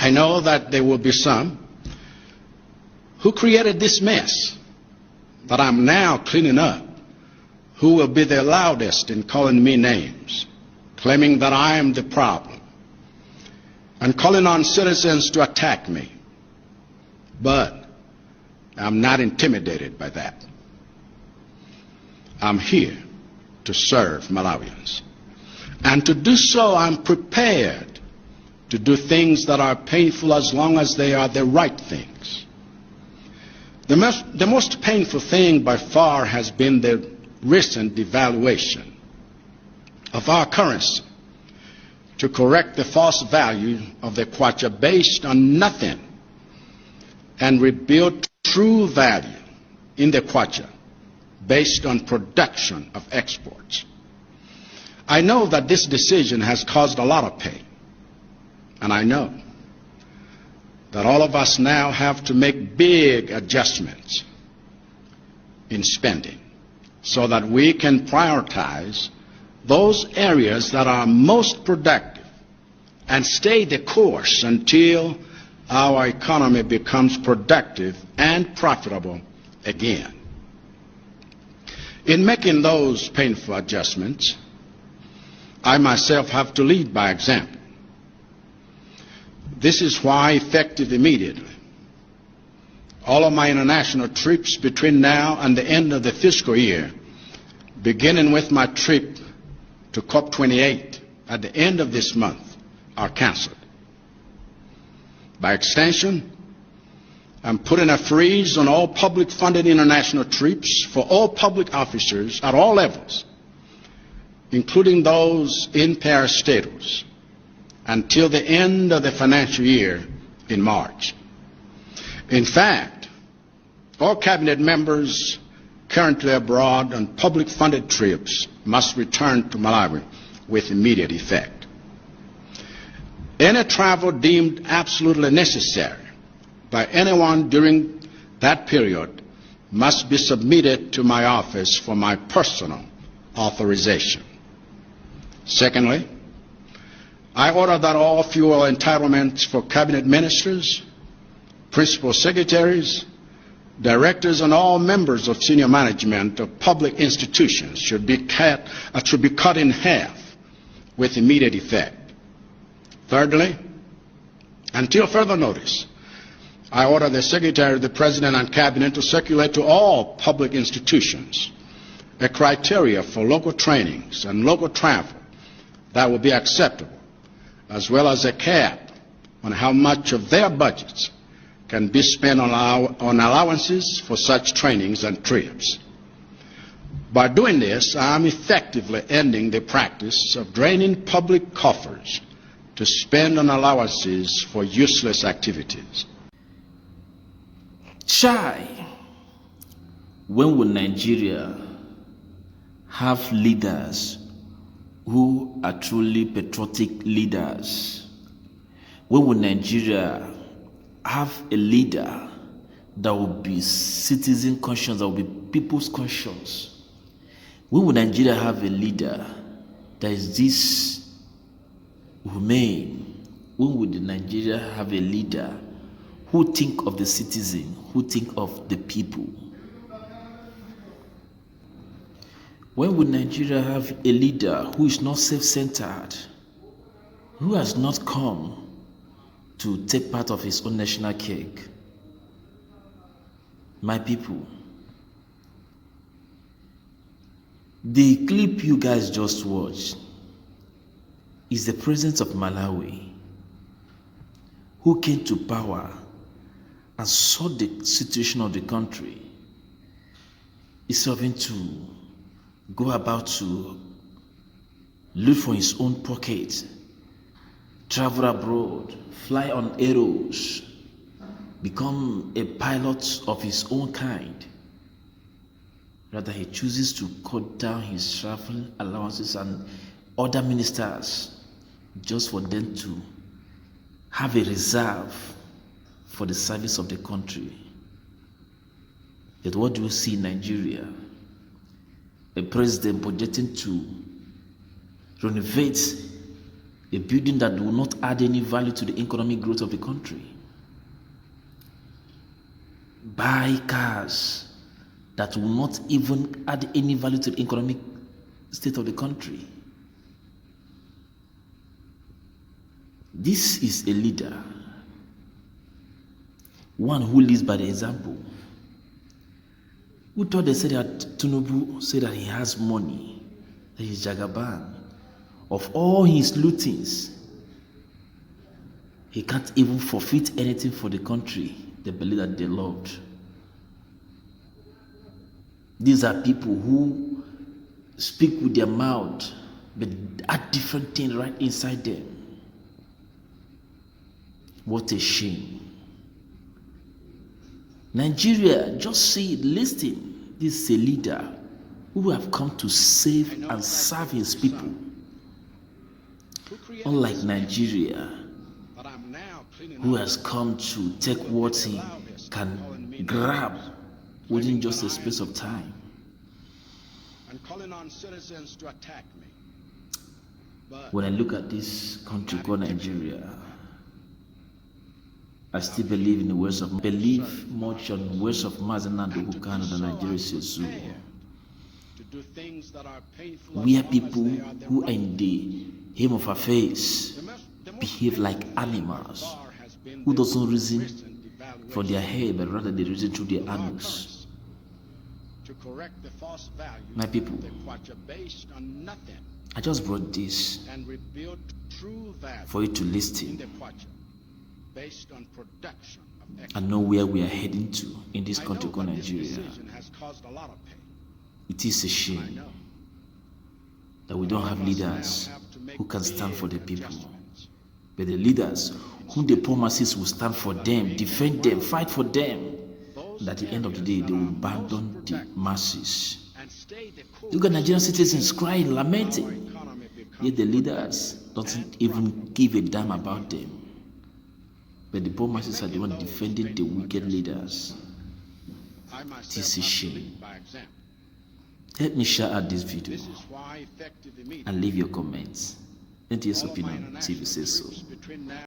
I know that there will be some who created this mess that I'm now cleaning up, who will be the loudest in calling me names, claiming that I am the problem, and calling on citizens to attack me. But I'm not intimidated by that. I'm here to serve Malawians. And to do so, I'm prepared to do things that are painful as long as they are the right things. The most painful thing by far has been the recent devaluation of our currency to correct the false value of the kwacha based on nothing and rebuild true value in the kwacha based on production of exports. I know that this decision has caused a lot of pain, and I know that all of us now have to make big adjustments in spending so that we can prioritize those areas that are most productive and stay the course until our economy becomes productive and profitable again. In making those painful adjustments, I myself have to lead by example. This is why, effective immediately, all of my international trips between now and the end of the fiscal year, beginning with my trip to COP28 at the end of this month, are canceled. By extension, I'm putting a freeze on all public-funded international trips for all public officers at all levels, including those in parastatus, until the end of the financial year in March. In fact, all cabinet members currently abroad on public-funded trips must return to Malawi with immediate effect. Any travel deemed absolutely necessary by anyone during that period must be submitted to my office for my personal authorization. Secondly, I order that all fuel entitlements for cabinet ministers, principal secretaries, directors, and all members of senior management of public institutions should be cut in half with immediate effect. Thirdly, until further notice, I order the Secretary, the President, and Cabinet to circulate to all public institutions a criteria for local trainings and local travel that will be acceptable, as well as a cap on how much of their budgets can be spent on allowances for such trainings and trips. By doing this, I am effectively ending the practice of draining public coffers to spend on allowances for useless activities. Chai, when will Nigeria have leaders who are truly patriotic leaders? When will Nigeria have a leader that will be citizen conscious, that will be people's conscious? When will Nigeria have a leader that is this humane? When will Nigeria have a leader who think of the citizen, who think of the people? When will Nigeria have a leader who is not self-centered, who has not come to take part of his own national cake? My people, the clip you guys just watched is the president of Malawi, who came to power and saw the situation of the country. Instead of him to go about to loot for his own pocket, travel abroad, fly on arrows, become a pilot of his own kind. Rather, he chooses to cut down his travel allowances and other ministers just for them to have a reserve for the service of the country. Yet what do you see in Nigeria? A president projecting to renovate a building that will not add any value to the economic growth of the country. Buy cars that will not even add any value to the economic state of the country. This is a leader, one who leads by the example. Who thought they said that Tinubu said that he has money, that he's Jagaban. Of all his lootings, he can't even forfeit anything for the country they believe that they loved. These are people who speak with their mouth, but add different things right inside them. What a shame. Nigeria, just see it, listen. This is a leader who have come to save and serve his people. Unlike Nigeria, who has come to take what he can grab within just a space of time. And calling on citizens to attack me. When I look at this country called Nigeria, I still believe in the words of believe much on the words of Mazenando Hukano than Nigeria Sezu. We are people who are in the aim of affairs behave like animals, who doesn't reason for their head, but rather they reason through their anus. My people, I just brought this for you to listen and know where we are heading to in this country called Nigeria. It is a shame that we don't have leaders who can stand for the people, but the leaders whom the poor masses will stand for them, defend them, fight for them, and at the end of the day they will abandon the masses. Look at Nigerian citizens crying, lamenting, yet the leaders don't even give a damn about them. But the poor masses are the ones defending the wicked leaders. It is a shame. Help me share out this video and leave your comments. NTS Opinion TV says so.